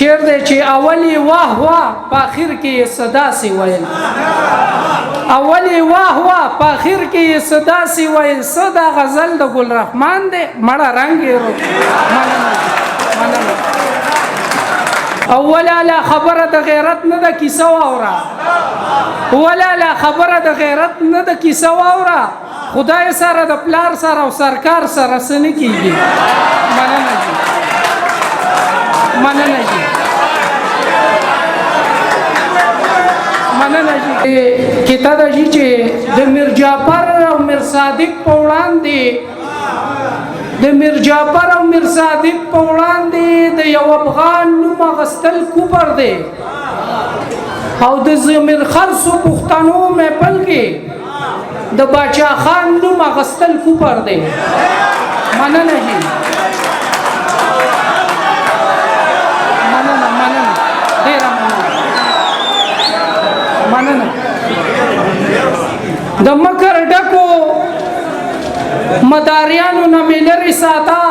شعر دی چې اولی واه واه په اخر کې صدا سی ویل اولی واه واه په اخر کې صدا سی ویل صدا غزل د ګل رحمان دی مړه رنگ رو اولا لا خبره د غیرت نه د کیسه واورا ولا لا خبره د غیرت نه د کیسه واورا خدای سره د پلار سره او سرکار سره سن کیږي مننه جی کته د جی چې د میر جعفر او میر صادق په وړاندې د میر جعفر او میر صادق په وړاندې د یو افغان نوم غستل کوبر دی او د زمیر خرصو پښتنو مپل کې د باچا خان نوم غستل کوبر دی مننه جی د مکر ډکو مداریانو نه ملری ساته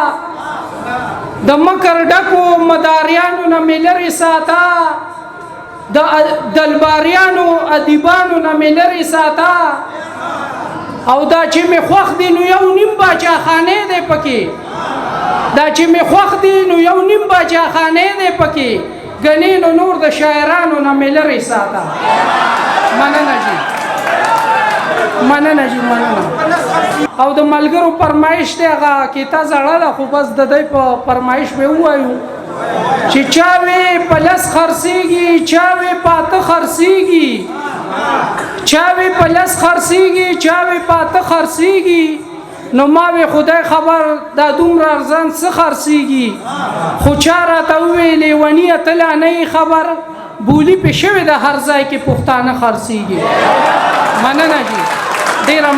د مکر ډکو مداریانو نه ملری ساته د دلباریانو ادیبانو نه ملری ساته او دا چې می خوخ دی نو یو نیم باچا خانه دی پکې دا چې می خوخ دی نو یو نیم باچا خانه دی پکې غنینو نور د شاعرانو نه ملری ساته مننه جی مننه او د ملګرو فرمایش دی هغه کیته زړه خو بس د دې په فرمایش به وایو چې چاوي پلس خرسيږي چاوي پاته خرسيږي چاوي پلس خرسيږي چاوي پاته خرسيږي نو ما به خدای خبر دا دومره ارزان څه خرسيږي خو چاره ته ویلې ونی ته نه خبر بولی په شوی د هر ځای کې پښتانه خرسيږي مننه جی ډیره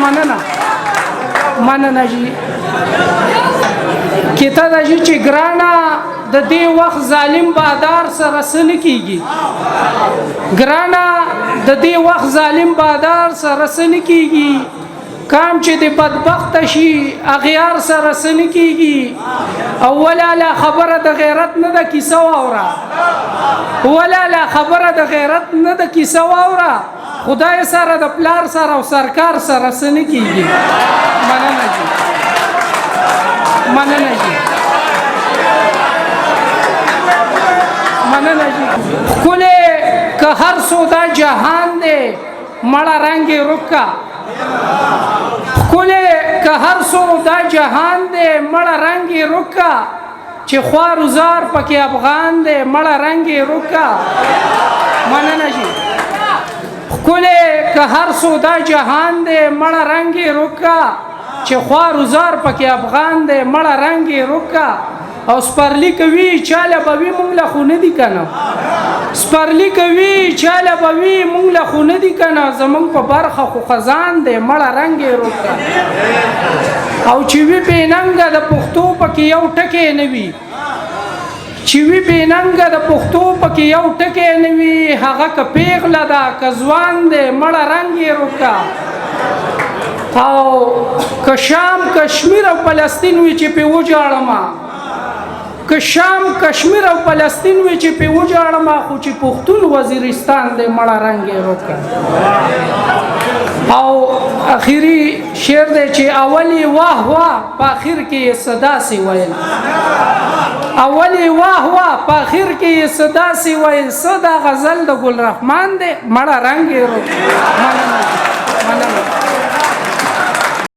مننه جی کته د جی چې ګرانا د دې وخت ظالم بادار سره سن کیږي ګرانا د دې وخت ظالم بادار سره سن کیږي کام چې د بدبخت شي اغیار سره سن کیږي اولا لا خبره د غیرت نه د کیسه واورا ولا لا خبره د غیرت نه د کیسه واورا خدای سره د پلار سره او سرکار سره سن کیږي مننه جی کله که هر سودا جهان دے مړه رنگ رکا کله که هر سودا جهان دے مړه رنگ رکا چې خوار زار پکې افغان دے مړه رنگ رکا مننه جی کله که هر سودا جهان دے مړه رنگ رکا چې خوار زار پکې افغان دے مړه رنگ رکا او سپرلی کوي چاله بوي مونږ له خونه دي کنه سپرلی کوي چاله بوي مونږ له خونه دي کنه زمونږ په برخه خو خزان دے مړه رنگ رکا او چې وی بیننګ د پښتو پکې یو ټکی نه وي چې وی بیننګ د پښتو پکې یو ټکی نه وي هغه ک پیغله دا کزوان دے مړه رنگ رکا او که شام کشمیر او فلسطین وی چې په وجاړم که شام کشمیر او فلسطین وی چې په وجاړم خو چې پښتون وزیرستان دې مړه رنگ روکا او اخیری شعر دی چې اولی واه واه په اخر کې صدا سی ویل اولی واه واه په اخر کې صدا سی ویل صدا غزل د ګل رحمان دې مړه رنگ روکا